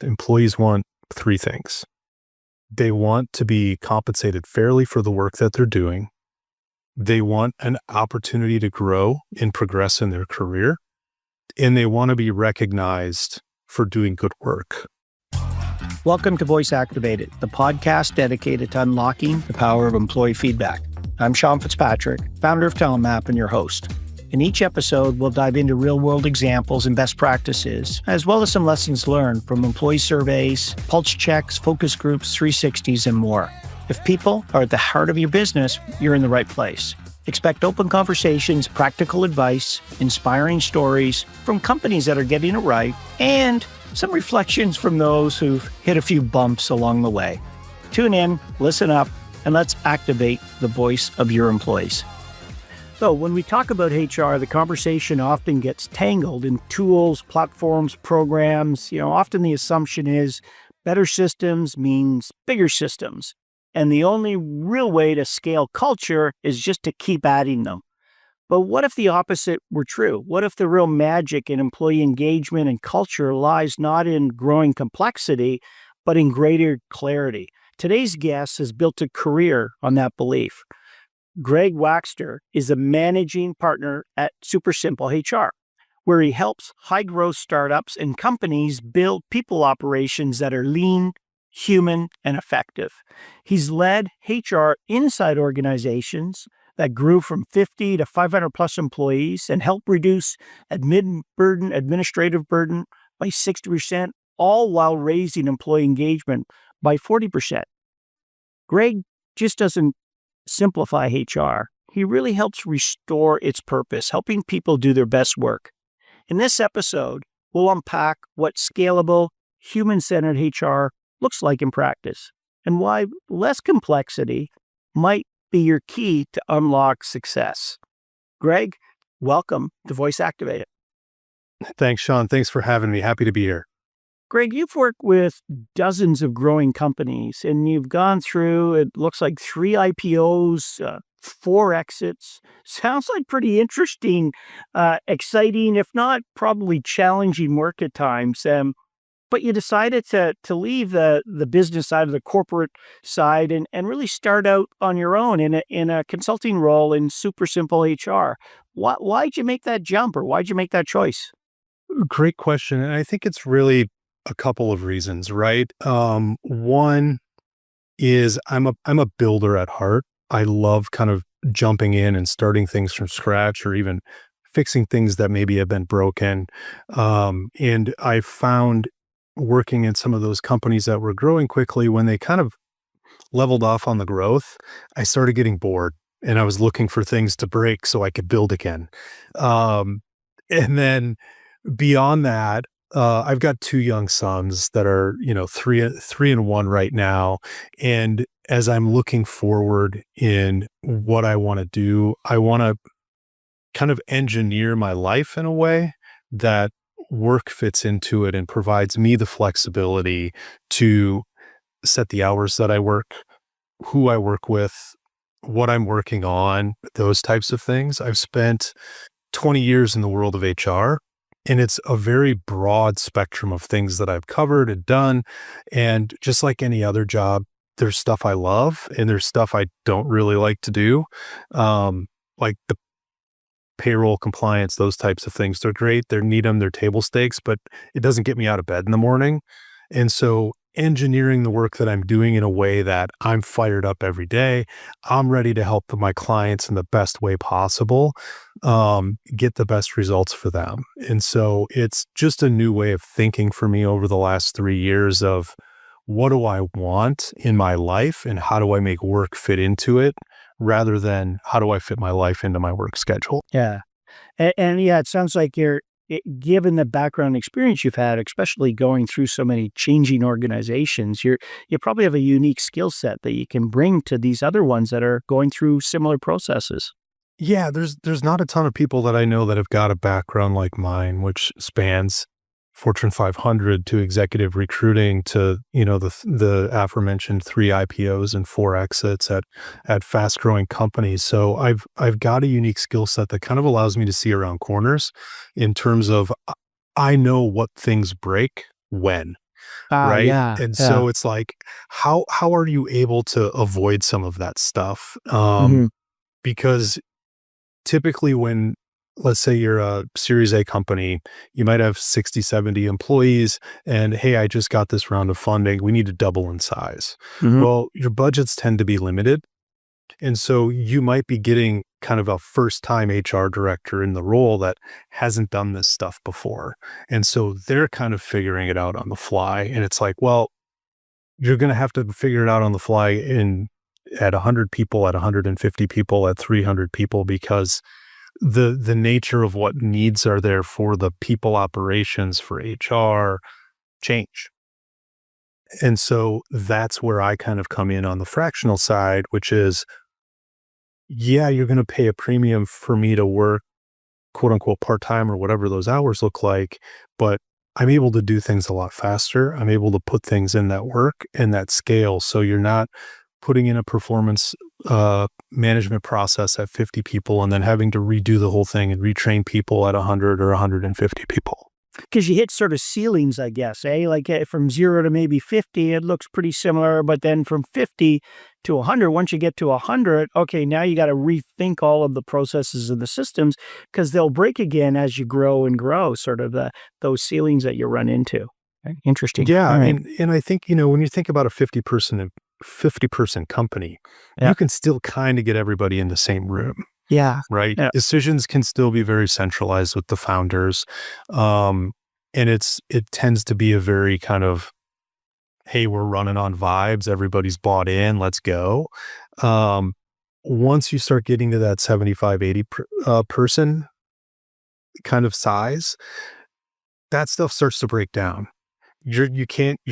employees want three things. They want to be compensated fairly for the work that they're doing. They want an opportunity to grow and progress in their career. And they want to be recognized for doing good work. Welcome to Voice Activated, the podcast dedicated to unlocking the power of employee feedback. I'm Sean Fitzpatrick, founder of TalentMap and your host. In each episode, we'll dive into real-world examples and best practices, as well as some lessons learned from employee surveys, pulse checks, focus groups, 360s, and more. If people are at the heart of your business, you're in the right place. Expect open conversations, practical advice, inspiring stories from companies that are getting it right, and some reflections from those who've hit a few bumps along the way. Tune in, listen up, and let's activate the voice of your employees. So when we talk about HR, the conversation often gets tangled in tools, platforms, programs. Often the assumption is better systems means bigger systems. And the only real way to scale culture is just to keep adding them. But what if the opposite were true? What if the real magic in employee engagement and culture lies not in growing complexity, but in greater clarity? Today's guest has built a career on that belief. Greg Waechter is a managing partner at Super Simple HR, where he helps high-growth startups and companies build people operations that are lean, human, and effective. He's led HR inside organizations that grew from 50 to 500 plus employees and helped reduce administrative burden by 60%, all while raising employee engagement by 40%. Greg just doesn't simplify HR. He really helps restore its purpose, helping people do their best work. In this episode, we'll unpack what scalable, human-centered HR looks like in practice and why less complexity might be your key to unlock success. Greg, welcome to Voice Activated. Thanks, Sean. Thanks for having me. Happy to be here. Greg, you've worked with dozens of growing companies, and you've gone through, it looks like 3 IPOs, 4 exits. Sounds like pretty interesting, exciting, if not probably challenging work at times. But you decided to leave the business side of the corporate side and really start out on your own in a consulting role in Super Simple HR. Why'd you make that jump, or why'd you make that choice? Great question. And I think it's really a couple of reasons, right? One is I'm a builder at heart. I love kind of jumping in and starting things from scratch, or even fixing things that maybe have been broken. And I found working in some of those companies that were growing quickly, when they kind of leveled off on the growth, I started getting bored and I was looking for things to break so I could build again. And then beyond that, I've got 2 young sons that are, 3 and 1 right now. And as I'm looking forward in what I want to do, I want to kind of engineer my life in a way that work fits into it and provides me the flexibility to set the hours that I work, who I work with, what I'm working on, those types of things. I've spent 20 years in the world of HR, and it's a very broad spectrum of things that I've covered and done. And just like any other job, there's stuff I love and there's stuff I don't really like to do. Like the payroll, compliance, those types of things. They're great. They're neat, they're table stakes, but it doesn't get me out of bed in the morning. And so engineering the work that I'm doing in a way that I'm fired up every day, I'm ready to help my clients in the best way possible, get the best results for them. And so it's just a new way of thinking for me over the last 3 years of what do I want in my life and how do I make work fit into it, rather than how do I fit my life into my work schedule. Yeah. And yeah, it sounds like given the background experience you've had, especially going through so many changing organizations, you probably have a unique skill set that you can bring to these other ones that are going through similar processes. Yeah, there's not a ton of people that I know that have got a background like mine, which spans Fortune 500 to executive recruiting to, the aforementioned 3 IPOs and 4 exits at fast growing companies. So I've got a unique skill set that kind of allows me to see around corners in terms of I know what things break when. right? Yeah. And Yeah. so it's like, how are you able to avoid some of that stuff? Hmm. Because typically when, let's say you're a Series A company, you might have 60, 70 employees, and hey, I just got this round of funding. We need to double in size. Hmm. Well, your budgets tend to be limited. And so you might be getting kind of a first time HR director in the role that hasn't done this stuff before. And so they're kind of figuring it out on the fly. And it's like, well, you're going to have to figure it out on the fly at 100 people, at 150 people, at 300 people, because the nature of what needs are there for the people operations for HR change. And so that's where I kind of come in on the fractional side, which is, yeah, you're going to pay a premium for me to work quote unquote part-time or whatever those hours look like, but I'm able to do things a lot faster. I'm able to put things in that work and that scale. So you're not putting in a performance management process at 50 people and then having to redo the whole thing and retrain people at 100 or 150 people. Because you hit sort of ceilings, I guess, eh? Like from 0 to maybe 50, it looks pretty similar. But then from 50 to 100, once you get to 100, okay, now you got to rethink all of the processes and the systems because they'll break again as you grow and grow, sort of those ceilings that you run into. Okay, interesting. Yeah, All right. and I think, when you think about a 50-person company, Yeah. you can still kind of get everybody in the same room. Yeah. Right? Yeah. Decisions can still be very centralized with the founders. Um, and it tends to be a very kind of, hey, we're running on vibes, everybody's bought in, let's go. Um, Once you start getting to that 75, 80 person kind of size, that stuff starts to break down. Your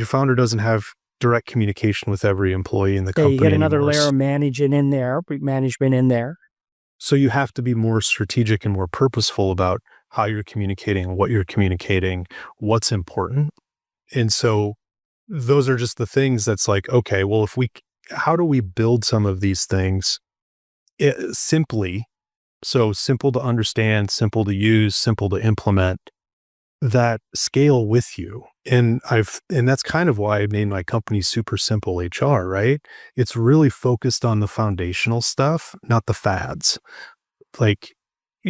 founder doesn't have direct communication with every employee in the Yeah, you get company another anymore. layer of management in there. So you have to be more strategic and more purposeful about how you're communicating, what you're communicating, what's important. And so those are just the things that's like, okay, well, how do we build some of these things simply? So simple to understand, simple to use, simple to implement, that scale with you. And that's kind of why I made my company Super Simple HR, right? It's really focused on the foundational stuff, not the fads. Like, I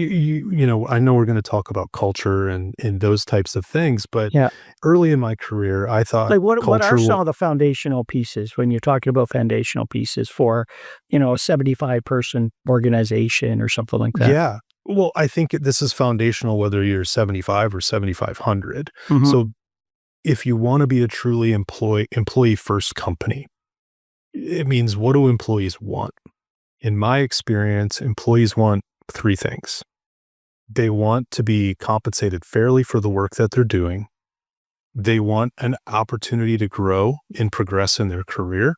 know we're going to talk about culture and those types of things, but Yeah. early in my career, I thought Like what are culture. some of the foundational pieces when you're talking about foundational pieces for, a 75 person organization or something like that? Yeah. Well, I think this is foundational whether you're 75 or 7,500. Mhm. So if you want to be a truly employee first company, it means, what do employees want? In my experience, employees want three things. They want to be compensated fairly for the work that they're doing. They want an opportunity to grow and progress in their career,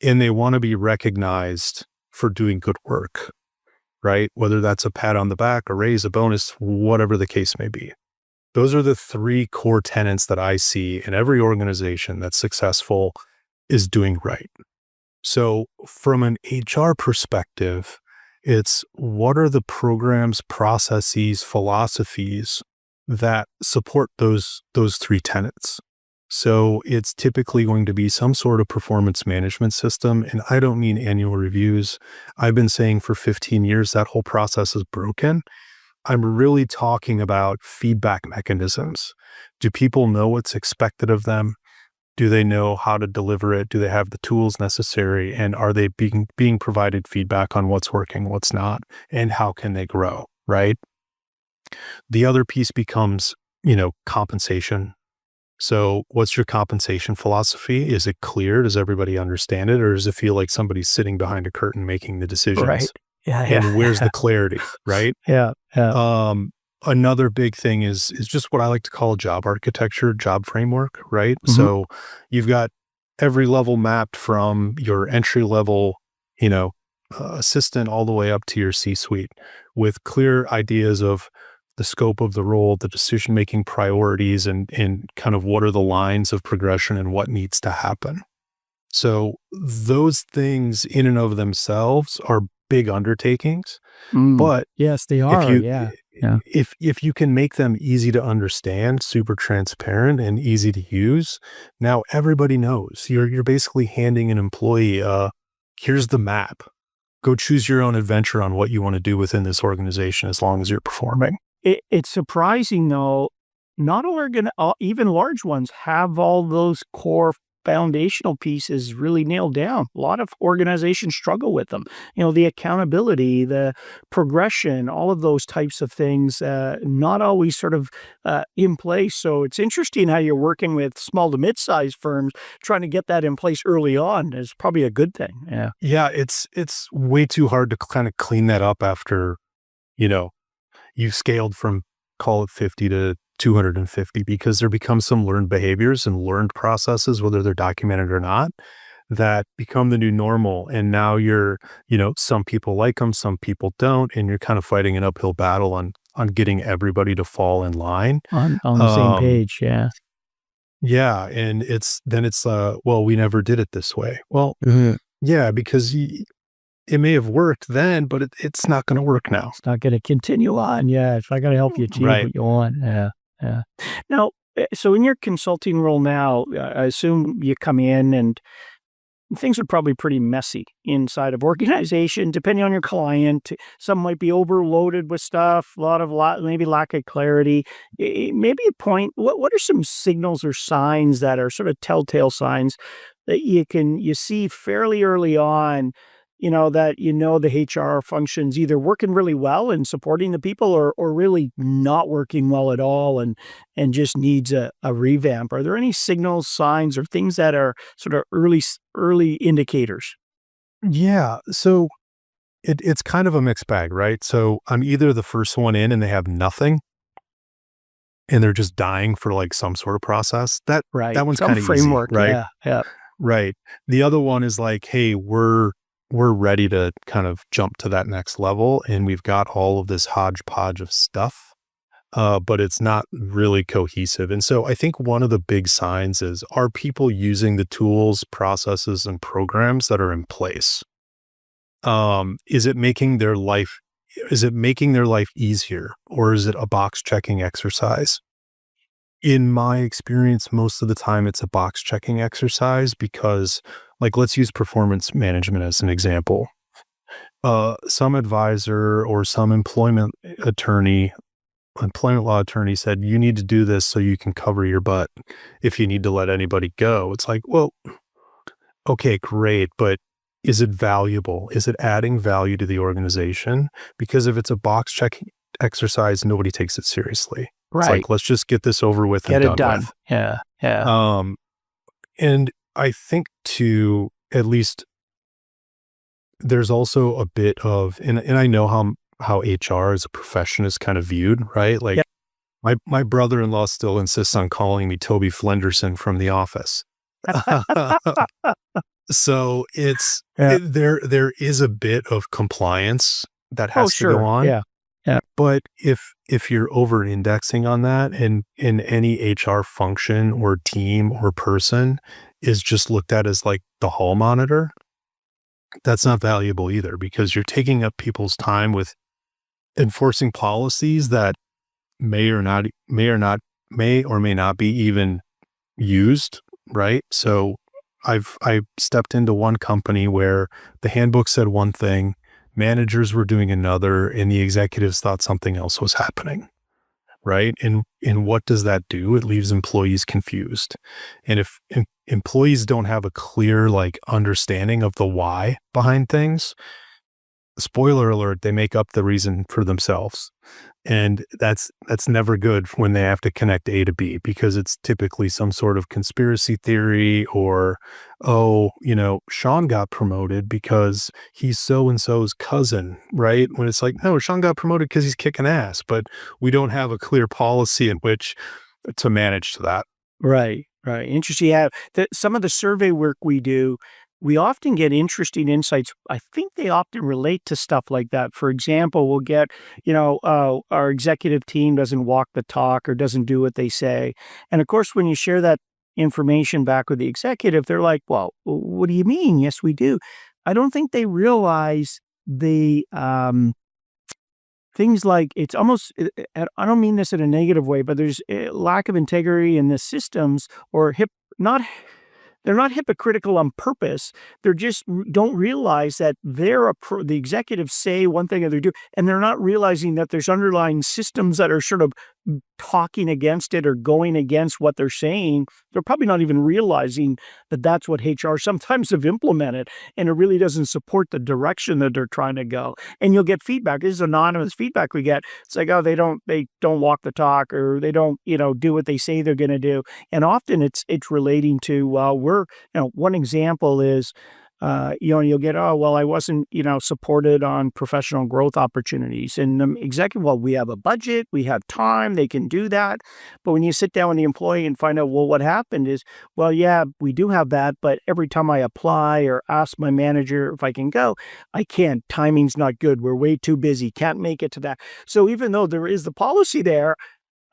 and they want to be recognized for doing good work, right? Whether that's a pat on the back, a raise, a bonus, whatever the case may be. Those are the three core tenets that I see in every organization that's successful is doing right. So from an HR perspective, it's what are the programs, processes, philosophies that support those three tenets. So it's typically going to be some sort of performance management system. And I don't mean annual reviews. I've been saying for 15 years that whole process is broken. I'm really talking about feedback mechanisms. Do people know what's expected of them? Do they know how to deliver it? Do they have the tools necessary? And are they being provided feedback on what's working, what's not, and how can they grow, right? The other piece becomes, compensation. So what's your compensation philosophy? Is it clear? Does everybody understand it? Or does it feel like somebody's sitting behind a curtain making the Right. decisions? Yeah, And where's yeah. the clarity, right? Yeah, yeah. Um, Another big thing is just what I like to call job architecture, job framework, right? Mhm. So you've got every level mapped from your entry level, assistant all the way up to your C-suite with clear ideas of the scope of the role, the decision-making priorities, and kind of what are the lines of progression and what needs to happen. So those things in and of themselves are big undertakings. Mm. But Yes, they if are, you yeah. Yeah. if you can make them easy to understand, super transparent and easy to use, now everybody knows. You're basically handing an employee, here's the map. Go choose your own adventure on what you want to do within this organization as long as you're performing. It's surprising though, not all even large ones have all those core foundational pieces really nailed down. A lot of organizations struggle with them. The accountability, the progression, all of those types of things, not always sort of in place. So it's interesting how you're working with small to mid-sized firms, trying to get that in place early on is probably a good thing. Yeah. Yeah, it's way too hard to kind of clean that up after, you know, you've scaled from, call it 50 to 250, because there becomes some learned behaviors and learned processes, whether they're documented or not, that become the new normal. And now some people like them, some people don't, and you're kind of fighting an uphill battle on getting everybody to fall in line. On the same page. Yeah. Yeah, and it's well, we never did it this way. Well, yeah, because it may have worked then, but it's not going to work now. It's not going to continue on. Yeah. It's not going to help you achieve Right. what you want. Yeah. Yeah. Now, so in your consulting role now, I assume you come in and things are probably pretty messy inside of organization, depending on your client. Some might be overloaded with stuff, maybe lack of clarity. Maybe a point. What are some signals or signs that are sort of telltale signs that you see fairly early on? That the HR functions either working really well and supporting the people, or really not working well at all, and just needs a revamp. Are there any signals, signs, or things that are sort of early indicators? Yeah. So it's kind of a mixed bag, right? So I'm either the first one in and they have nothing and they're just dying for like some sort of process. That Right. one's Some kind of easy, framework. right? Yeah. Yeah. Right. The other one is like, hey, we're ready to kind of jump to that next level, and we've got all of this hodgepodge of stuff, but it's not really cohesive. And so I think one of the big signs is, are people using the tools, processes, and programs that are in place? Is it making their life easier, or is it a box checking exercise? In my experience, most of the time it's a box checking exercise because, like, let's use performance management as an example. Some advisor or some employment law attorney said, you need to do this so you can cover your butt if you need to let anybody go. It's like, well, okay, great, but is it valuable? Is it adding value to the organization? Because if it's a box checking exercise, nobody takes it seriously. It's Right. like, let's just get this over with Get and it done done. Yeah. Yeah. with. And I think too, at least there's also a bit of, and I know how HR as a profession is kind of viewed, right? Like my brother-in-law still insists on calling me Toby Flenderson from The Office. So Yeah. there is a bit of compliance that Oh, has to go sure. on. Yeah. Yeah. But if you're over indexing on that, and in any HR function or team or person is just looked at as like the hall monitor, that's not valuable either, because you're taking up people's time with enforcing policies that may or may not be even used, right? So I stepped into one company where the handbook said one thing, managers were doing another, and the executives thought something else was happening, right? And what does that do? It leaves employees confused. And if employees don't have a clear like understanding of the why behind things, spoiler alert, they make up the reason for themselves. And that's never good when they have to connect A to B, because it's typically some sort of conspiracy theory, or, oh, Sean got promoted because he's so-and-so's cousin, right? When it's like, no, Sean got promoted because he's kicking ass, but we don't have a clear policy in which to manage to that. Right. Right. Interesting. Yeah. Some of the survey work we do, we often get interesting insights. I think they often relate to stuff like that. For example, we'll get, our executive team doesn't walk the talk or doesn't do what they say. And of course, when you share that information back with the executive, they're like, well, what do you mean? Yes, we do. I don't think they realize the things like it's almost, I don't mean this in a negative way, but there's a lack of integrity in the systems or not they're not hypocritical on purpose. They're just don't realize that the executives say one thing and they do, and they're not realizing that there's underlying systems that are sort of talking against it or going against what they're saying. They're probably not even realizing that that's what HR sometimes have implemented, and it really doesn't support the direction that they're trying to go. And you'll get feedback. This is anonymous feedback we get. It's like, oh, they don't walk the talk, or they don't, do what they say they're going to do. And often it's relating to, one example is, you'll get, oh, well, I wasn't, supported on professional growth opportunities. And executive, well, we have a budget, we have time, they can do that. But when you sit down with the employee and find out, well, what happened is, well, yeah, we do have that, but every time I apply or ask my manager if I can go, I can't. Timing's not good. We're way too busy. Can't make it to that. So even though there is the policy there,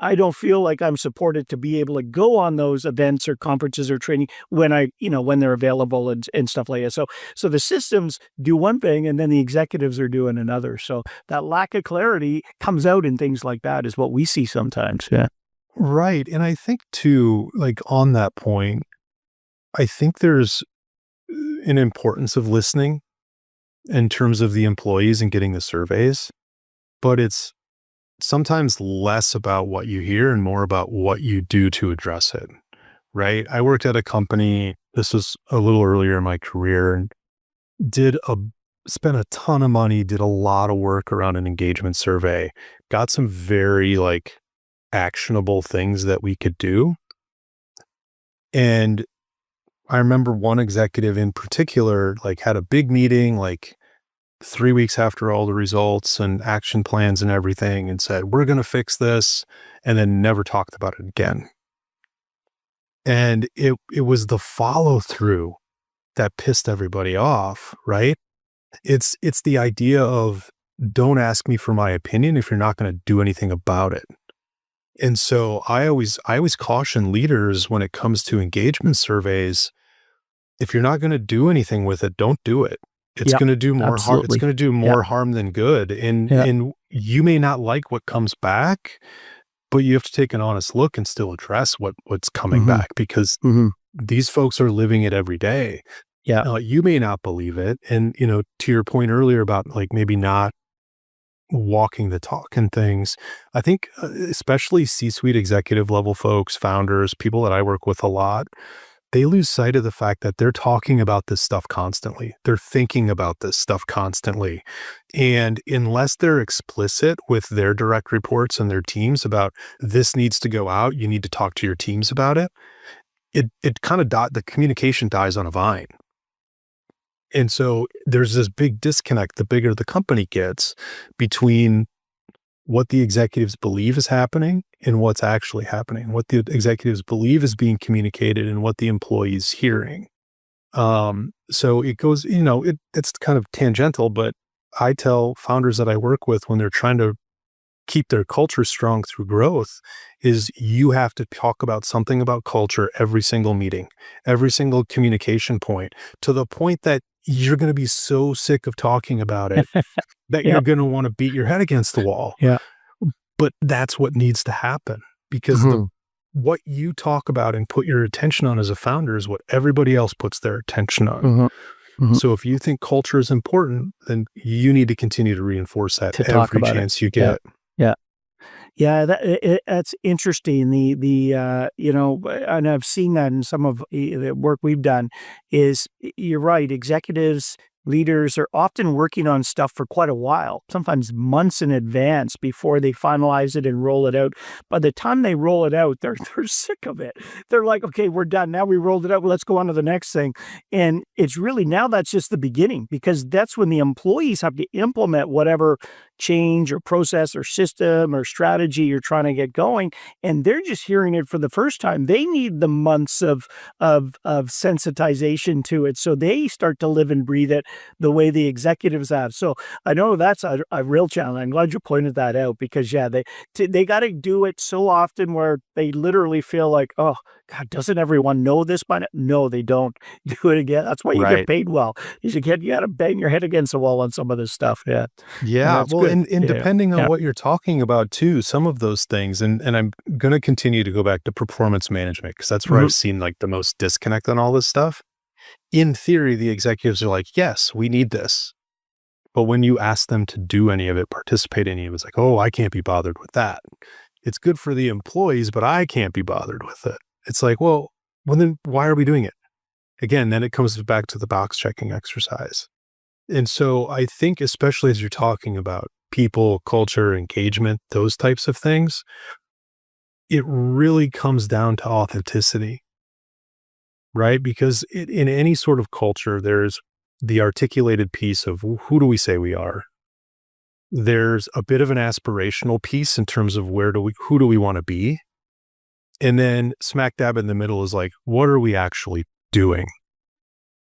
I don't feel like I'm supported to be able to go on those events or conferences or training when when they're available and stuff like that. So the systems do one thing and then the executives are doing another. So that lack of clarity comes out in things like that is what we see sometimes. Yeah. Right. And I think too, like on that point, I think there's an importance of listening in terms of the employees and getting the surveys, but it's sometimes less about what you hear and more about what you do to address it, right? I worked at a company, this was a little earlier in my career, and spent a ton of money, did a lot of work around an engagement survey, got some very actionable things that we could do. And I remember one executive in particular, had a big meeting, 3 weeks after all the results and action plans and everything, and said, we're going to fix this, and then never talked about it again. And it was the follow through that pissed everybody off, right? It's the idea of, don't ask me for my opinion if you're not going to do anything about it. And so I always caution leaders when it comes to engagement surveys, if you're not going to do anything with it, don't do it. It's going to do more harm. It's going to do more harm than good. And you may not like what comes back, but you have to take an honest look and still address what's coming back, because these folks are living it every day. Yeah. You may not believe it. And, to your point earlier about maybe not walking the talk and things, I think especially C-suite executive level folks, founders, people that I work with a lot, they lose sight of the fact that they're talking about this stuff constantly. They're thinking about this stuff constantly. And unless they're explicit with their direct reports and their teams about, this needs to go out, you need to talk to your teams about it, it kind of the communication dies on a vine. And so there's this big disconnect, the bigger the company gets, between what the executives believe is happening and what's actually happening, what the executives believe is being communicated and what the employee's hearing. So it goes, it's kind of tangential, but I tell founders that I work with when they're trying to keep their culture strong through growth is, you have to talk about something about culture every single meeting, every single communication point, to the point that you're going to be so sick of talking about it that you're going to want to beat your head against the wall. Yeah. But that's what needs to happen, because what you talk about and put your attention on as a founder is what everybody else puts their attention on. So if you think culture is important, then you need to continue to reinforce that every chance you get. Yeah, that's interesting. And I've seen that in some of the work we've done. Is you're right, executives, leaders are often working on stuff for quite a while, sometimes months in advance before they finalize it and roll it out. By the time they roll it out, they're sick of it. They're like, okay, we're done. Now we rolled it out. Well, let's go on to the next thing. And it's really, now that's just the beginning, because that's when the employees have to implement whatever change or process or system or strategy you're trying to get going. And they're just hearing it for the first time. They need the months of sensitization to it, so they start to live and breathe it the way the executives have. So I know that's a real challenge. I'm glad you pointed that out, because they got to do it so often where they literally feel like, oh God, doesn't everyone know this by now? No, they don't. Do it again. That's why you get paid well. You got to bang your head against the wall on some of this stuff. Yeah. Yeah. Well, and depending on what you're talking about too, some of those things, and I'm going to continue to go back to performance management because that's where I've seen like the most disconnect on all this stuff. In theory, the executives are like, yes, we need this. But when you ask them to do any of it, participate in any of it, it's like, oh, I can't be bothered with that. It's good for the employees, but I can't be bothered with it. It's like, well, then why are we doing it? Again, then it comes back to the box checking exercise. And so I think, especially as you're talking about people, culture, engagement, those types of things, it really comes down to authenticity, right? Because in any sort of culture, there's the articulated piece of who do we say we are? There's a bit of an aspirational piece in terms of who do we want to be? And then smack dab in the middle is like, what are we actually doing?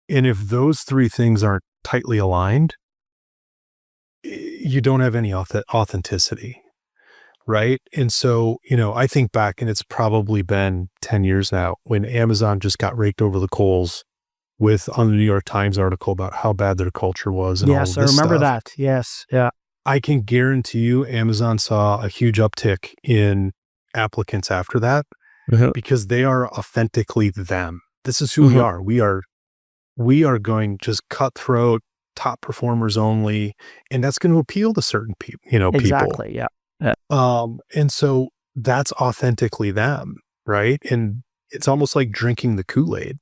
And if those three things aren't tightly aligned, you don't have any authenticity, right? And so, I think back, and it's probably been 10 years now, when Amazon just got raked over the coals on the New York Times article about how bad their culture was and all of this Yes, I remember stuff. that. Yes. Yeah. I can guarantee you Amazon saw a huge uptick in applicants after that because they are authentically them. This is who we are. We are going just cutthroat, top performers only, and that's going to appeal to certain people, Exactly. Yeah. And so that's authentically them, right? And it's almost like drinking the Kool-Aid.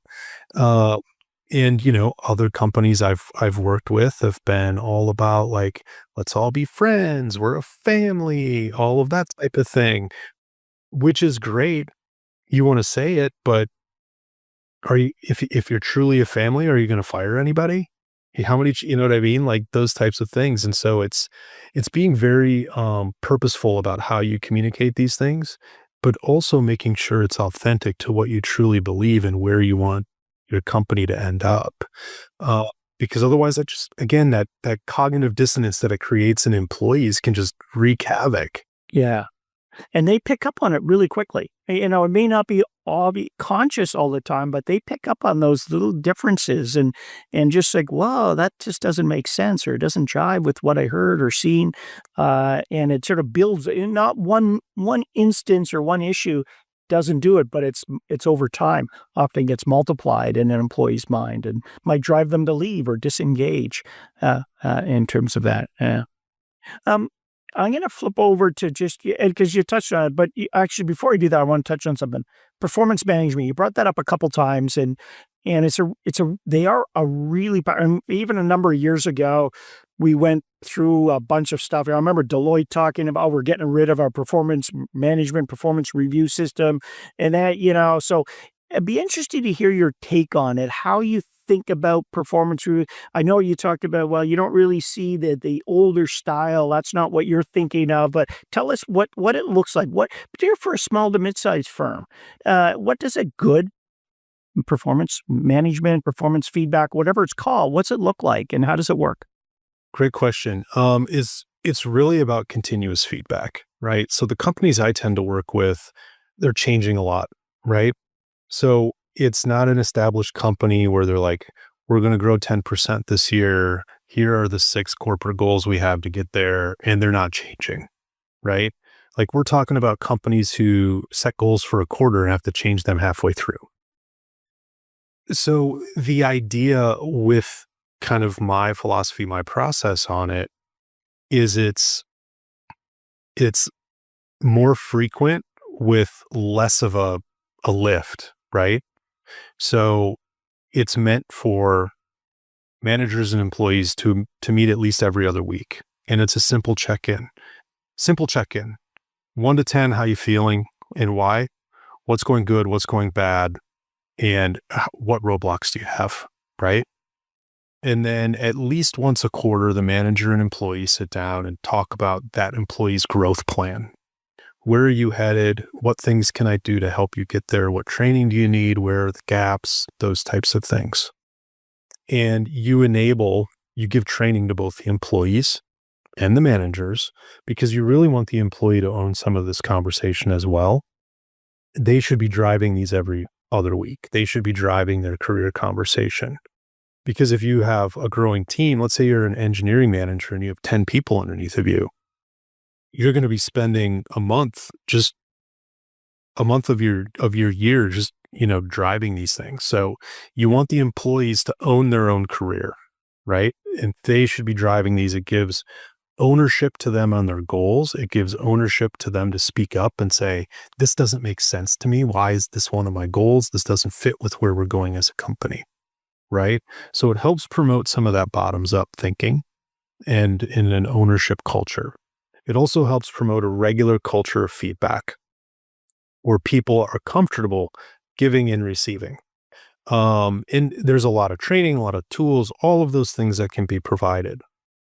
And other companies I've worked with have been all about like, let's all be friends, we're a family, all of that type of thing, which is great. You want to say it, but if you're truly a family, are you going to fire anybody? How many, you know what I mean? Like those types of things. And so it's being very purposeful about how you communicate these things, but also making sure it's authentic to what you truly believe and where you want your company to end up. Because otherwise that cognitive dissonance that it creates in employees can just wreak havoc. Yeah. And they pick up on it really quickly. It may not be all conscious all the time, but they pick up on those little differences and just like, whoa, that just doesn't make sense, or it doesn't jive with what I heard or seen. And it sort of builds in not one instance or one issue doesn't do it, but it's over time, often gets multiplied in an employee's mind and might drive them to leave or disengage in terms of that. I'm going to flip over to just, because you touched on it, but actually before you do that, I want to touch on something. Performance management. You brought that up a couple times, and they are a really, even a number of years ago, we went through a bunch of stuff. I remember Deloitte talking about, we're getting rid of our performance management, performance review system, and that, so it'd be interesting to hear your take on it, how you think about performance review. I know you talked about, well, you don't really see the older style. That's not what you're thinking of, but tell us what it looks like. Particularly for a small to mid-sized firm, what does a good performance management, performance feedback, whatever it's called, what's it look like and how does it work? Great question. It's really about continuous feedback, right? So the companies I tend to work with, they're changing a lot, right? So it's not an established company where they're like, we're going to grow 10% this year. Here are the 6 corporate goals we have to get there. And they're not changing, right? Like we're talking about companies who set goals for a quarter and have to change them halfway through. So the idea with kind of my philosophy, my process on it is it's more frequent with less of a lift, right? So it's meant for managers and employees to meet at least every other week. And it's a simple check-in. 1 to 10, how you feeling and why? What's going good? What's going bad? And what roadblocks do you have, right? And then at least once a quarter, the manager and employee sit down and talk about that employee's growth plan. Where are you headed? What things can I do to help you get there? What training do you need? Where are the gaps? Those types of things. And you give training to both the employees and the managers because you really want the employee to own some of this conversation as well. They should be driving these every other week. They should be driving their career conversation. Because if you have a growing team, let's say you're an engineering manager and you have 10 people underneath of you, you're going to be spending a month of your year just, driving these things. So you want the employees to own their own career, right? And they should be driving these. It gives ownership to them on their goals. It gives ownership to them to speak up and say, this doesn't make sense to me. Why is this one of my goals? This doesn't fit with where we're going as a company, right? So it helps promote some of that bottoms up thinking and in an ownership culture. It also helps promote a regular culture of feedback where people are comfortable giving and receiving. And there's a lot of training, a lot of tools, all of those things that can be provided.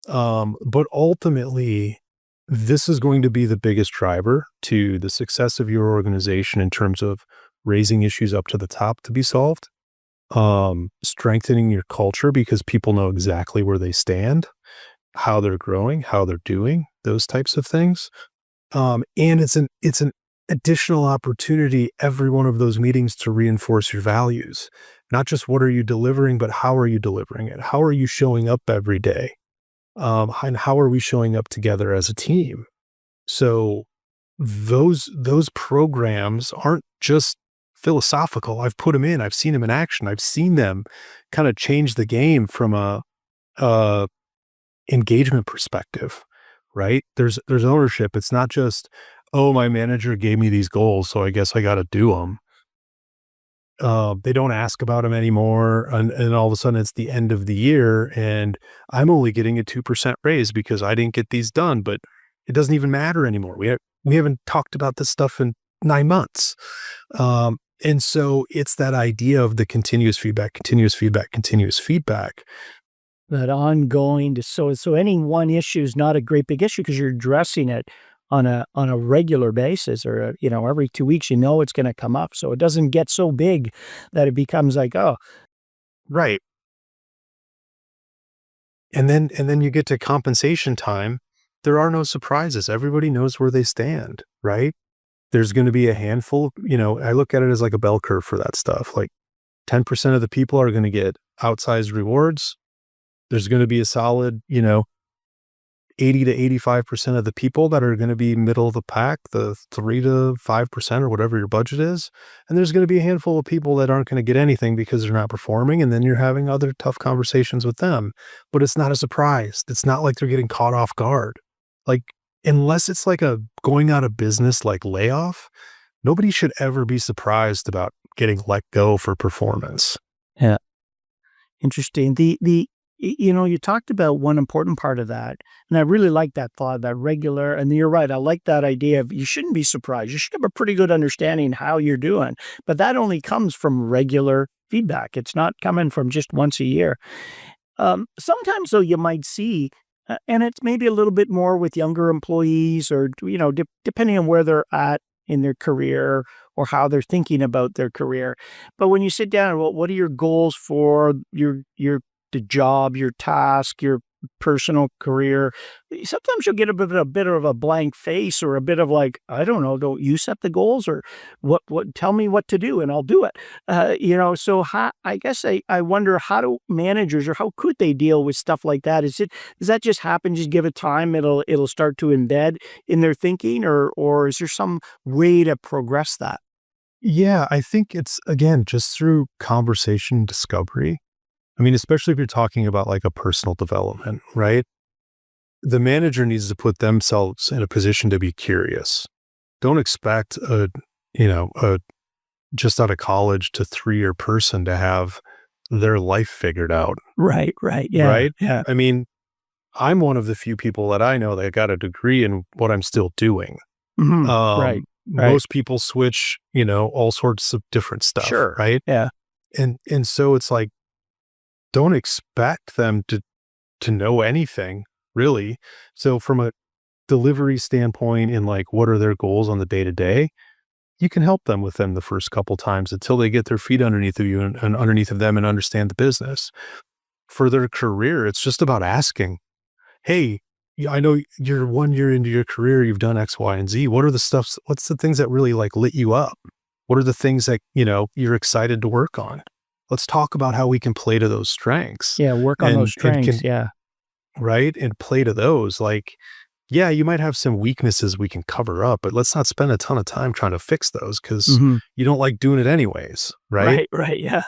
But ultimately, this is going to be the biggest driver to the success of your organization in terms of raising issues up to the top to be solved, strengthening your culture because people know exactly where they stand, how they're growing, how they're doing, those types of things. And it's an additional opportunity every one of those meetings to reinforce your values. Not just what are you delivering, but how are you delivering it? How are you showing up every day? And how are we showing up together as a team? So those programs aren't just philosophical. I've put them in. I've seen them in action. I've seen them kind of change the game from a engagement perspective, right? There's ownership. It's not just, oh, my manager gave me these goals, so I guess I got to do them. They don't ask about them anymore. And all of a sudden it's the end of the year and I'm only getting a 2% raise because I didn't get these done, but it doesn't even matter anymore. We haven't talked about this stuff in 9 months. And so it's that idea of the continuous feedback, That ongoing, so any one issue is not a great big issue because you're addressing it on a regular basis or, every 2 weeks, it's gonna come up. So it doesn't get so big that it becomes like, oh, right. And then you get to compensation time. There are no surprises. Everybody knows where they stand, right? There's going to be a handful, I look at it as like a bell curve for that stuff. Like 10% of the people are going to get outsized rewards. There's going to be a solid, 80 to 85% of the people that are going to be middle of the pack, the 3 to 5% or whatever your budget is. And there's going to be a handful of people that aren't going to get anything because they're not performing. And then you're having other tough conversations with them, but it's not a surprise. It's not like they're getting caught off guard. Like, unless it's like a going out of business, like layoff, nobody should ever be surprised about getting let go for performance. yeah, interesting. You talked about one important part of that, and I really like that thought, that regular, and you're right. I like that idea of you shouldn't be surprised. You should have a pretty good understanding how you're doing, but that only comes from regular feedback. It's not coming from just once a year. Sometimes though, you might see, and it's maybe a little bit more with younger employees or, depending on where they're at in their career or how they're thinking about their career. But when you sit down, well, what are your goals for the job, your task, your personal career? Sometimes you'll get a bit of a blank face or a bit of like, I don't know, don't you set the goals or what, tell me what to do and I'll do it. So I guess I wonder, how do managers or how could they deal with stuff like that? Does that just happen? Just give it time. It'll start to embed in their thinking or is there some way to progress that? Yeah, I think it's, again, just through conversation discovery. I mean, especially if you're talking about like a personal development, right? The manager needs to put themselves in a position to be curious. Don't expect a just out of college to 3-year person to have their life figured out. Right. Yeah. Right. Yeah. I mean, I'm one of the few people that I know that got a degree in what I'm still doing. Mhm. Right. Most people switch, all sorts of different stuff. Sure. Right. Yeah. And so it's like, don't expect them to know anything really. So from a delivery standpoint and like, what are their goals on the day to day? You can help them with them the first couple times until they get their feet underneath of you and underneath of them and understand the business. For their career, it's just about asking, hey, I know you're 1 year into your career, you've done X, Y, and Z. What's the things that really like lit you up? What are the things that, you're excited to work on? let's talk about how we can play to those strengths Yeah, work on those and strengths. Yeah. right, and play to those. Like, yeah, you might have some weaknesses we can cover up, but let's not spend a ton of time trying to fix those because Hmm. you don't like doing it anyways, right? Right. Right. Yeah.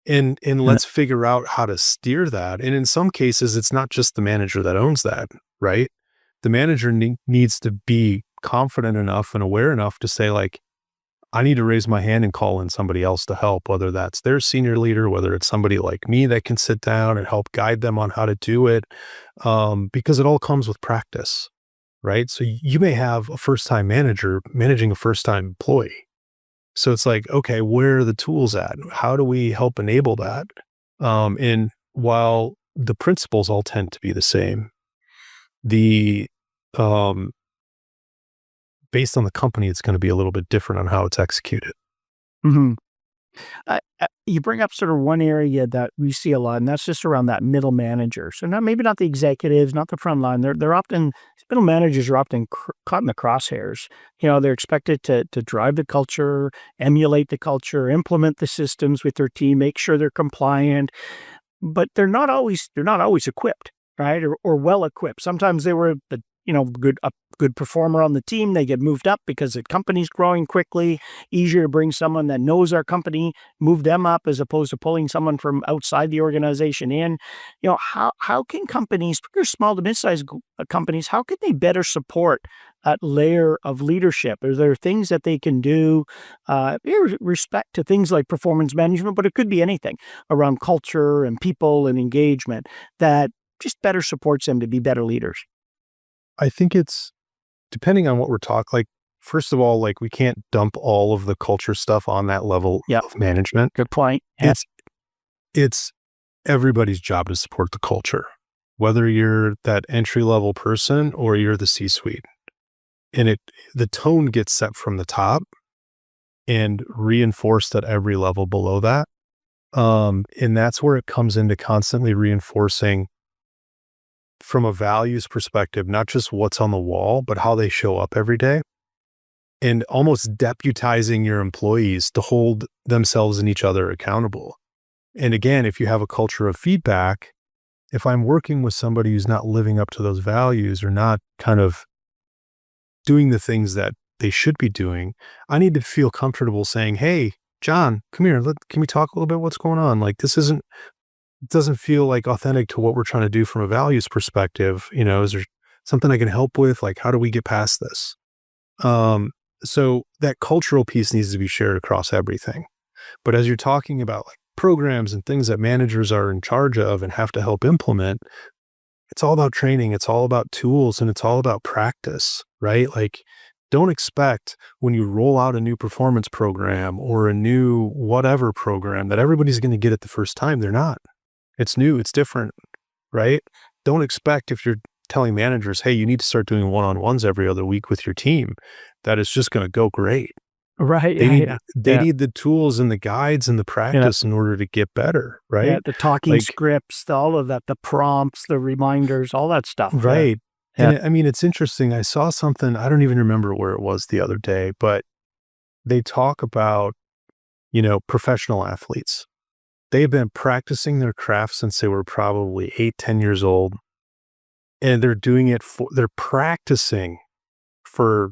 And Yeah. let's figure out how to steer that. And in some cases, it's not just the manager that owns that, right? The manager needs to be confident enough and aware enough to say, like, I need to raise my hand and call in somebody else to help, whether that's their senior leader, whether it's somebody like me that can sit down and help guide them on how to do it, because it all comes with practice, right? So you may have a first-time manager managing a first-time employee. So it's like, okay, where are the tools at? How do we help enable that? And while the principles all tend to be the same, the um, based on the company, it's going to be a little bit different on how it's executed. Hmm. You bring up sort of one area that we see a lot, and that's just around that middle manager. So maybe not the executives, not the front line. They're often middle managers are often caught in the crosshairs. They're expected to drive the culture, emulate the culture, implement the systems with their team, make sure they're compliant, but they're not always equipped, right? Or well equipped. Sometimes they were the good performer on the team. They get moved up because the company's growing quickly. Easier to bring someone that knows our company, move them up as opposed to pulling someone from outside the organization in. How can companies, particularly small to mid-sized companies, how can they better support that layer of leadership? Are there things that they can do, in respect to things like performance management, but it could be anything around culture and people and engagement that just better supports them to be better leaders? I think it's depending on what we're talking. Like, first of all, like we can't dump all of the culture stuff on that level Yep. of management. Good point. Yeah. It's everybody's job to support the culture, whether you're that entry level person or you're the C-suite. And the tone gets set from the top and reinforced at every level below that. And that's where it comes into constantly reinforcing from a values perspective, not just what's on the wall, but how they show up every day, and almost deputizing your employees to hold themselves and each other accountable. And again, if you have a culture of feedback, if I'm working with somebody who's not living up to those values or not kind of doing the things that they should be doing, I need to feel comfortable saying, "Hey, John, come here. Can we talk a little bit? What's going on? Like, it doesn't feel like authentic to what we're trying to do from a values perspective. Is there something I can help with? Like, how do we get past this?" So that cultural piece needs to be shared across everything. But as you're talking about like programs and things that managers are in charge of and have to help implement, it's all about training. It's all about tools and it's all about practice, right? Like, don't expect when you roll out a new performance program or a new whatever program that everybody's going to get it the first time. They're not. It's new, it's different, right? Don't expect if you're telling managers, hey, you need to start doing one-on-ones every other week with your team, that it's just going to go great. Right. They Yeah. need Yeah. they Yeah. need the tools and the guides and the practice in order to get better, Yeah. right? The talking Like, scripts, all of that, the prompts, the reminders, all that stuff. Yeah. right. Yeah. And I mean, it's interesting. I saw something, I don't even remember where it was the other day, but they talk about, professional athletes. They've been practicing their craft since they were probably 8, 10 years old. And they're practicing for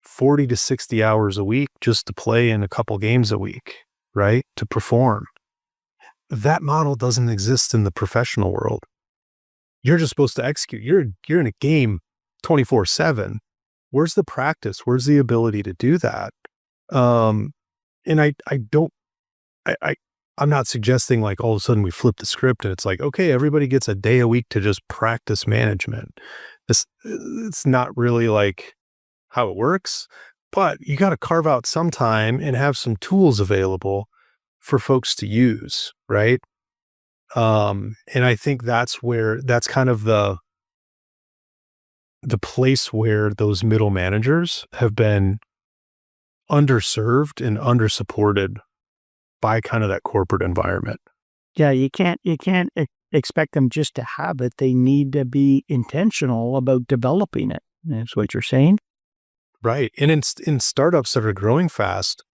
40 to 60 hours a week just to play in a couple games a week, right? To perform. That model doesn't exist in the professional world. You're just supposed to execute. You're in a game 24/7. Where's the practice? Where's the ability to do that? Um, and I don't I I'm not suggesting like all of a sudden we flip the script and it's like, okay, everybody gets a day a week to just practice management. It's not really like how it works, but you got to carve out some time and have some tools available for folks to use, right? And I think that's kind of the place where those middle managers have been underserved and undersupported by kind of that corporate environment. Yeah. You can't expect them just to have it. They need to be intentional about developing it. That's what you're saying. Right. And in startups that are growing fast,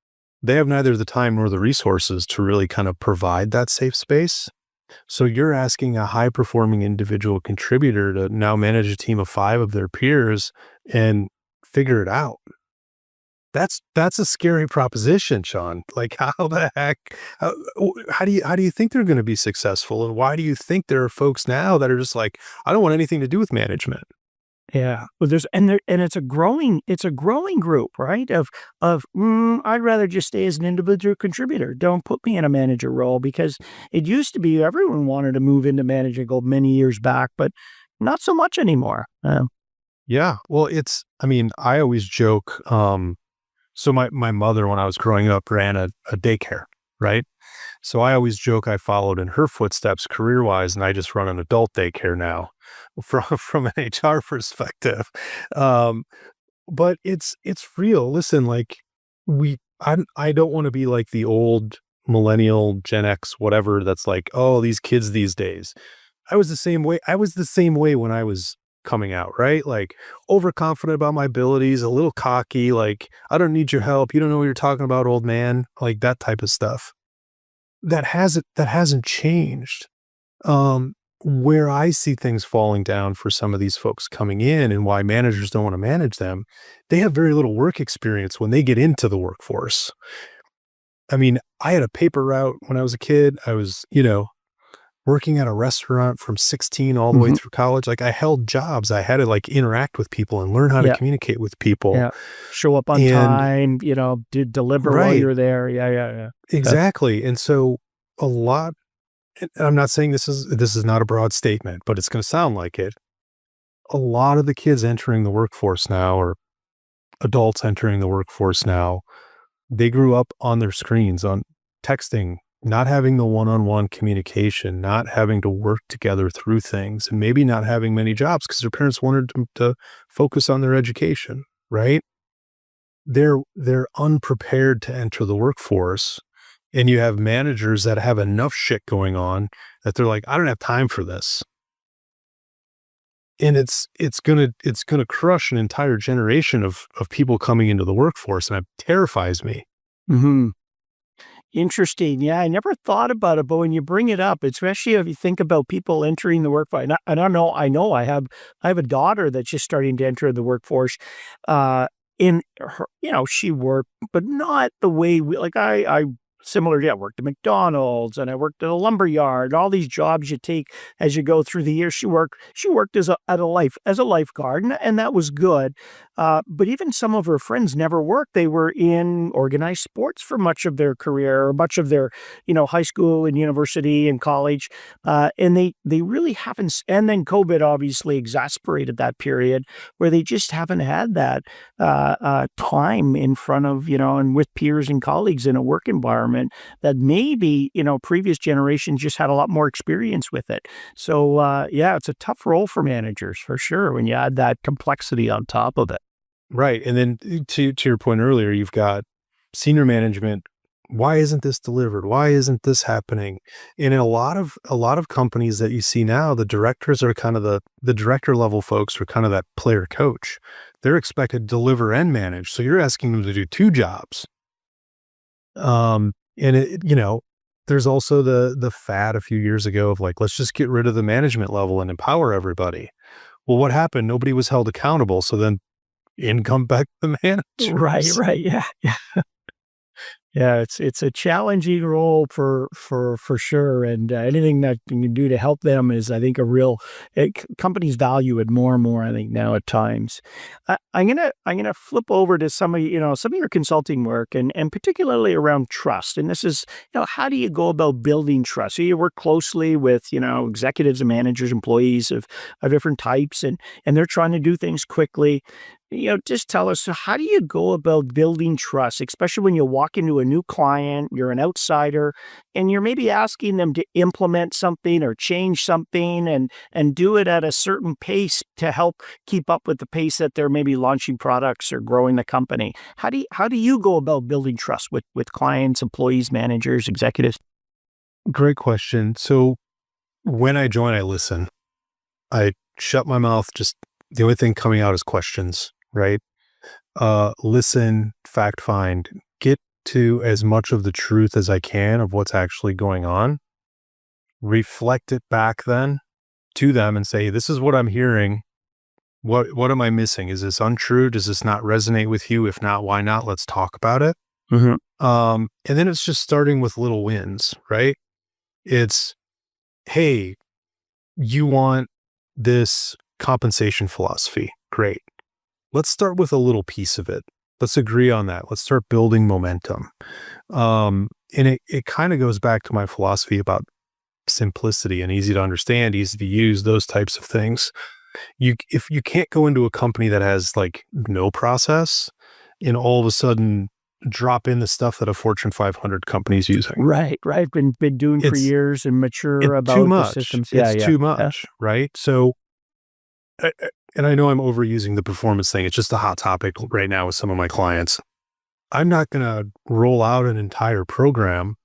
they have neither the time nor the resources to really kind of provide that safe space. So you're asking a high performing individual contributor to now manage a team of 5 of their peers and figure it out. That's a scary proposition, Sean. Like, how the heck, how do you think they're going to be successful? And why do you think there are folks now that are just like, I don't want anything to do with management? Yeah. Well, it's a growing group, right? I'd rather just stay as an individual contributor. Don't put me in a manager role, because it used to be everyone wanted to move into managing goal many years back, but not so much anymore. Yeah. Well, I mean, I always joke. So my mother, when I was growing up, ran a daycare, right? So I always joke I followed in her footsteps career-wise, and I just run an adult daycare now from an HR perspective. Um, but it's real. Listen, like I don't want to be like the old millennial Gen X, whatever, that's like, oh, these kids these days. I was the same way. I was the same way when I was coming out, right? Like overconfident about my abilities, a little cocky, like, I don't need your help. You don't know what you're talking about, old man. Like that type of stuff. That hasn't changed. Where I see things falling down for some of these folks coming in and why managers don't want to manage them, they have very little work experience when they get into the workforce. I mean, I had a paper route when I was a kid. I was, working at a restaurant from 16 all the way Mhm. through college. Like I held jobs. I had to like interact with people and learn how to Yeah. communicate with people. Yeah. Show up on And time, deliver while right, you're there. Yeah, yeah, yeah. Yeah. exactly. And so a lot, and I'm not saying this is not a broad statement, but it's going to sound like it. A lot of the kids entering the workforce now, or adults entering the workforce now, they grew up on their screens, on texting, not having the one-on-one communication, not having to work together through things, and maybe not having many jobs because their parents wanted them to focus on their education, right? They're unprepared to enter the workforce, and you have managers that have enough shit going on that they're like, I don't have time for this. And it's gonna crush an entire generation of people coming into the workforce, and it terrifies me. Mhm. Interesting. Yeah, I never thought about it, but when you bring it up, especially if you think about people entering the workforce, and I don't know, I have a daughter that's just starting to enter the workforce. In her, she worked, but not the way we like. I similar. Yeah, worked at McDonald's and I worked at a lumber yard. All these jobs you take as you go through the years. She worked as a lifeguard, and that was good. But even some of her friends never worked. They were in organized sports for much of their career, or much of their, high school and university and college. And they really haven't. And then COVID obviously exacerbated that period where they just haven't had that time in front of, and with peers and colleagues in a work environment that maybe, previous generations just had a lot more experience with it. So, yeah, it's a tough role for managers for sure when you add that complexity on top of it. Right, and then to your point earlier, you've got senior management. Why isn't this delivered? Why isn't this happening? And in a lot of companies that you see now, the directors are kind of the director level folks are kind of that player coach. They're expected to deliver and manage. So you're asking them to do 2 jobs. And there's also the fad a few years ago of like, let's just get rid of the management level and empower everybody. Well, what happened? Nobody was held accountable. So then in come back the Right, managers. right. Yeah. Yeah, it's a challenging role for sure, and anything that you can do to help them is, I think, companies value it more and more. I think now at times. I'm gonna flip over to some of your consulting work, and particularly around trust. And this is, how do you go about building trust? So you work closely with, executives and managers, employees of different types, and they're trying to do things quickly. Just tell us, so how do you go about building trust, especially when you walk into a new client, you're an outsider, and you're maybe asking them to implement something or change something and do it at a certain pace to help keep up with the pace that they're maybe launching products or growing the company. How do you go about building trust with clients, employees, managers, executives? Great question. So when I join, I listen. I shut my mouth. Just the only thing coming out is questions, right? Listen, fact find, to as much of the truth as I can of what's actually going on, reflect it back then to them and say, this is what I'm hearing. What am I missing? Is this untrue? Does this not resonate with you? If not, why not? Let's talk about it. Mm-hmm. And then it's just starting with little wins, right? It's, hey, you want this compensation philosophy. Great. Let's start with a little piece of it. Let's agree on that. Let's start building momentum. And it kind of goes back to my philosophy about simplicity and easy to understand, easy to use, those types of things. If you can't go into a company that has like no process and all of a sudden drop in the stuff that a Fortune 500 company is using. Right. Been doing for years and mature about too the much. systems. It's too much, right? So, and I know I'm overusing the performance thing. It's just a hot topic right now with some of my clients. I'm not going to roll out an entire program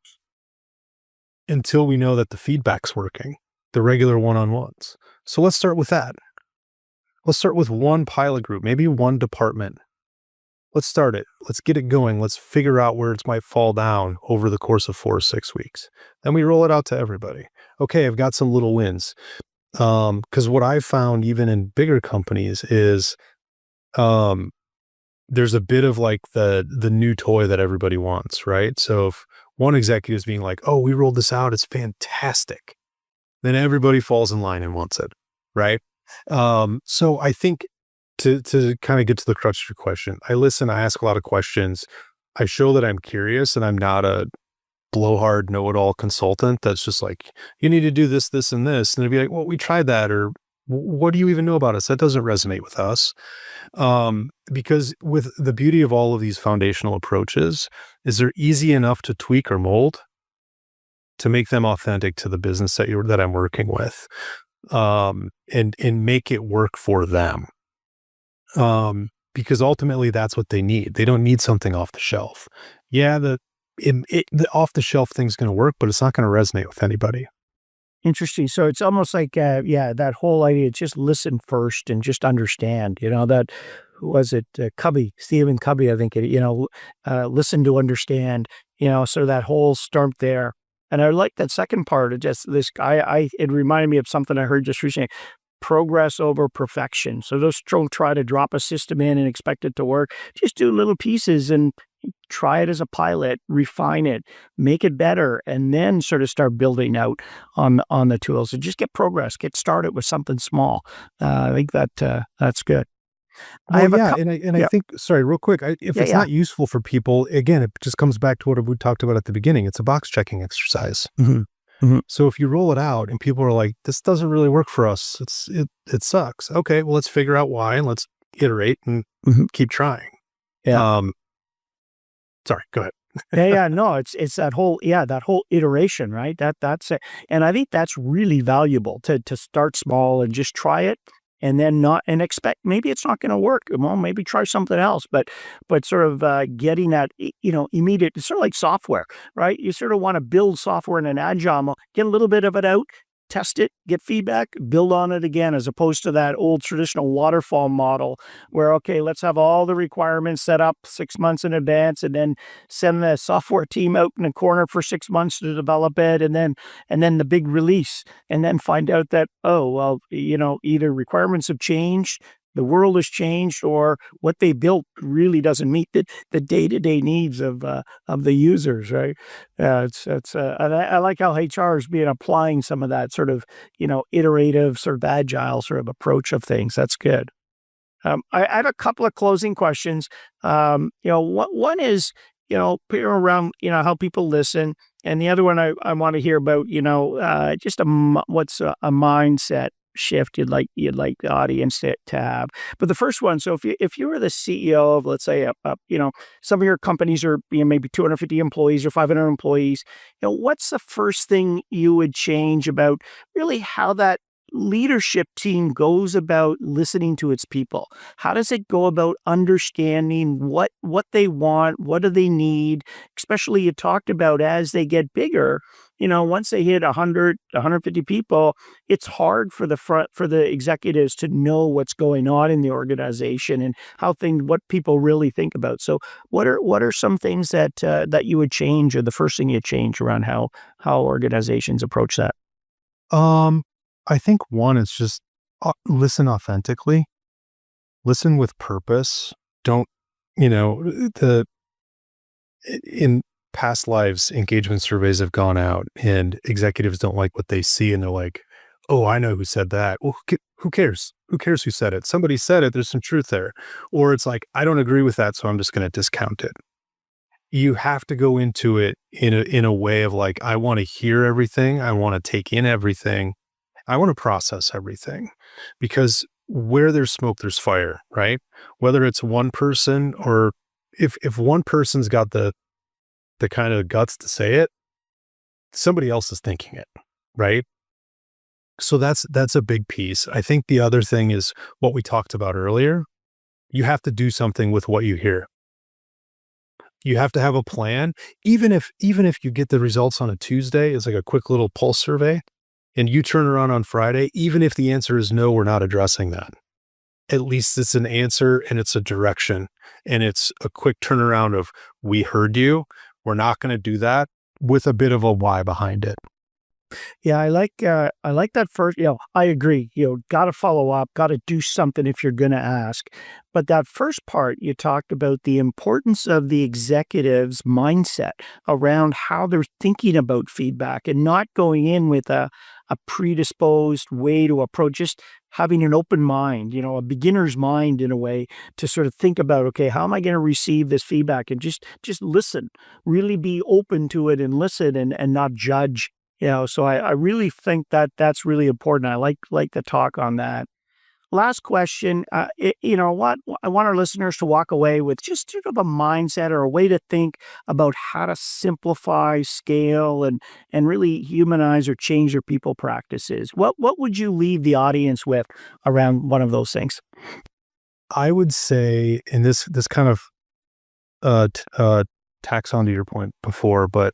until we know that the feedback's working, the regular one-on-ones. So let's start with that. Let's start with one pilot group, maybe one department. Let's start it. Let's get it going. Let's figure out where it might fall down over the course of 4 or 6 weeks. Then we roll it out to everybody. Okay, I've got some little wins. Because what I've found even in bigger companies is there's a bit of like the new toy that everybody wants, right? So if one executive is being like, oh, we rolled this out, it's fantastic, then everybody falls in line and wants it, right? So I think to kind of get to the crux of your question, I listen, I ask a lot of questions. I show that I'm curious and I'm not a blowhard know-it-all consultant that's just like, you need to do this, this, and this. And they'd be like, well, we tried that, or what do you even know about us? That doesn't resonate with us. Because with the beauty of all of these foundational approaches is they're easy enough to tweak or mold to make them authentic to the business that I'm working with, and make it work for them. Because ultimately that's what they need. They don't need something off the shelf. Yeah, the off the shelf thing's going to work, but it's not going to resonate with anybody. Interesting. So it's almost like, that whole idea, just listen first and just understand, that was it, Stephen Covey, I think, listen to understand, so that whole start there. And I like that second part of just this guy, it reminded me of something I heard just recently, progress over perfection. So don't try to drop a system in and expect it to work. Just do little pieces and try it as a pilot, refine it, make it better, and then sort of start building out on the tools. And just get progress. Get started with something small. I think that's good. Well, I think, sorry, real quick, if it's not useful for people, again, it just comes back to what we talked about at the beginning. It's a box checking exercise. Mm-hmm. Mm-hmm. So if you roll it out and people are like, this doesn't really work for us, it sucks. Okay, well, let's figure out why and let's iterate and keep trying. Yeah. Sorry, go ahead. No, it's that whole iteration, right? That's it. And I think that's really valuable to start small and just try it, and then not and expect maybe it's not going to work. Well, maybe try something else, but sort of getting that immediate. It's sort of like software, right? You sort of want to build software in an agile mode, get a little bit of it out, test it, get feedback, build on it again, as opposed to that old traditional waterfall model where, okay, let's have all the requirements set up 6 months in advance and then send the software team out in a corner for 6 months to develop it. And then the big release, and then find out that, oh, well, either requirements have changed, the world has changed, or what they built really doesn't meet the day-to-day needs of the users, right? I like how HR is applying some of that sort of, iterative, sort of agile sort of approach of things. That's good. I have a couple of closing questions. One is, around, how people listen. And the other one I want to hear about, just what's a mindset shift you'd like the audience to have. But the first one, so if you were the CEO of, let's say, some of your companies are maybe 250 employees or 500 employees, what's the first thing you would change about really how that leadership team goes about listening to its people? How does it go about understanding what they want, what do they need? Especially you talked about as they get bigger, once they hit 100, 150 people, it's hard for the executives to know what's going on in the organization and what people really think about. So what are some things that you would change, or the first thing you change around how organizations approach that? Um, I think one is just listen authentically, listen with purpose. Don't, the in past lives, engagement surveys have gone out and executives don't like what they see. And they're like, oh, I know who said that. Well, who cares? Who cares who said it? Somebody said it. There's some truth there. Or it's like, I don't agree with that, so I'm just going to discount it. You have to go into it in a way of like, I want to hear everything. I want to take in everything. I want to process everything, because where there's smoke, there's fire, right? Whether it's one person, or if one person's got the kind of guts to say it, somebody else is thinking it, right? So that's a big piece. I think the other thing is what we talked about earlier. You have to do something with what you hear. You have to have a plan. Even if you get the results on a Tuesday, it's like a quick little pulse survey, and you turn around on Friday, even if the answer is no, we're not addressing that. At least it's an answer and it's a direction, and it's a quick turnaround of, we heard you. We're not going to do that, with a bit of a why behind it. Yeah, I like that first, I agree. Got to follow up, got to do something if you're going to ask. But that first part, you talked about the importance of the executive's mindset around how they're thinking about feedback, and not going in with a predisposed way to approach, just having an open mind, a beginner's mind in a way, to sort of think about, okay, how am I going to receive this feedback, and just listen, really be open to it and listen, and not judge. So I really think that that's really important. I like the talk on that. Last question. What I want our listeners to walk away with, just sort of a mindset or a way to think about how to simplify, scale, and really humanize or change their people practices. What would you leave the audience with around one of those things? I would say, and this kind of tacks onto your point before, but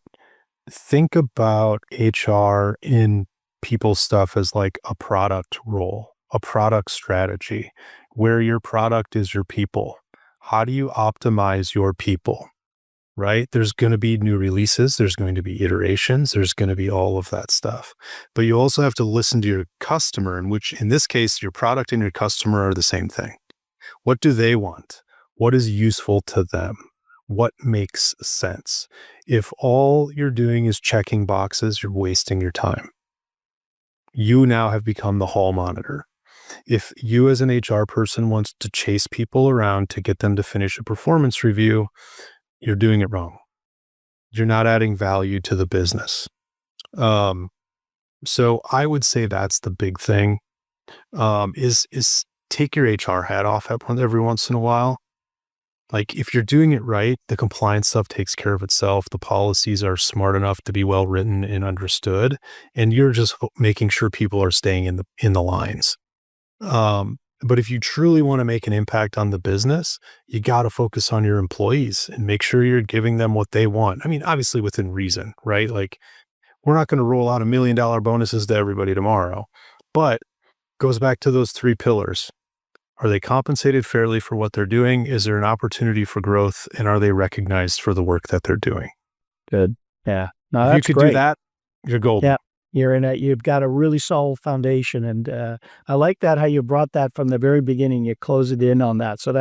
think about HR in people stuff as like a product role, a product strategy, where your product is your people. How do you optimize your people, right? There's going to be new releases. There's going to be iterations. There's going to be all of that stuff. But you also have to listen to your customer, in which, in this case, your product and your customer are the same thing. What do they want? What is useful to them? What makes sense? If all you're doing is checking boxes, you're wasting your time. You now have become the hall monitor. If you as an HR person wants to chase people around to get them to finish a performance review, you're doing it wrong. You're not adding value to the business. So I would say that's the big thing, is take your HR hat off every once in a while. Like, if you're doing it right, the compliance stuff takes care of itself. The policies are smart enough to be well written and understood, and you're just making sure people are staying in the lines. But if you truly want to make an impact on the business, you got to focus on your employees and make sure you're giving them what they want. I mean, obviously within reason, right? Like, we're not going to roll out $1 million bonuses to everybody tomorrow, but goes back to those 3 pillars. Are they compensated fairly for what they're doing? Is there an opportunity for growth? And are they recognized for the work that they're doing? Good. Yeah. No, If that's you could great. do that, you're golden. Yeah. You've got a really solid foundation. And I like that, how you brought that from the very beginning. You close it in on that. So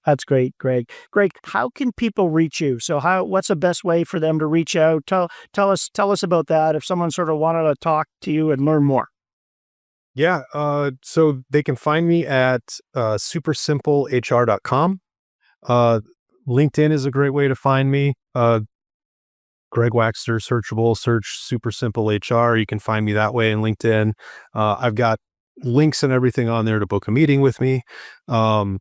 that's great, Greg. Greg, how can people reach you? So what's the best way for them to reach out? Tell us about that, if someone sort of wanted to talk to you and learn more. Yeah. So they can find me at supersimplehr.com. LinkedIn is a great way to find me. Greg Waechter, searchable, search Super Simple HR. You can find me that way in LinkedIn. I've got links and everything on there to book a meeting with me. And,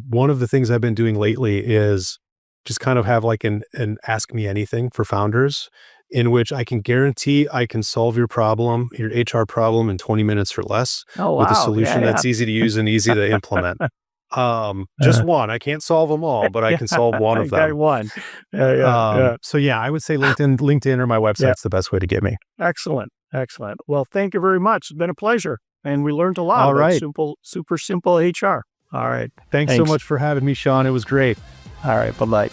one of the things I've been doing lately is just kind of have like an ask me anything for founders. in which I can guarantee I can solve your problem, your HR problem, in 20 minutes or less Oh, with a wow. solution that's easy to use and easy to implement. Just one. I can't solve them all, but I can solve one of Okay, them. one. Yeah. So yeah, I would say LinkedIn or my website's the best way to get me. Excellent. Well, thank you very much. It's been a pleasure. And we learned a lot All about right. super simple HR. All right. Thanks so much for having me, Sean. It was great. All right. Bye-bye.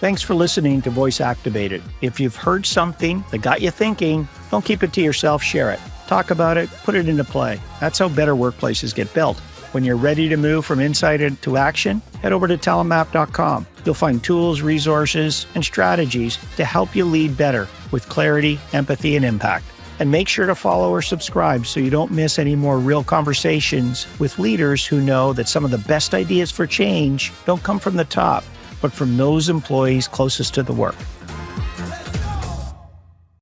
Thanks for listening to Voice Activated. If you've heard something that got you thinking, don't keep it to yourself, share it. Talk about it, put it into play. That's how better workplaces get built. When you're ready to move from insight into action, head over to TalentMap.com. You'll find tools, resources, and strategies to help you lead better with clarity, empathy, and impact. And make sure to follow or subscribe so you don't miss any more real conversations with leaders who know that some of the best ideas for change don't come from the top, but from those employees closest to the work.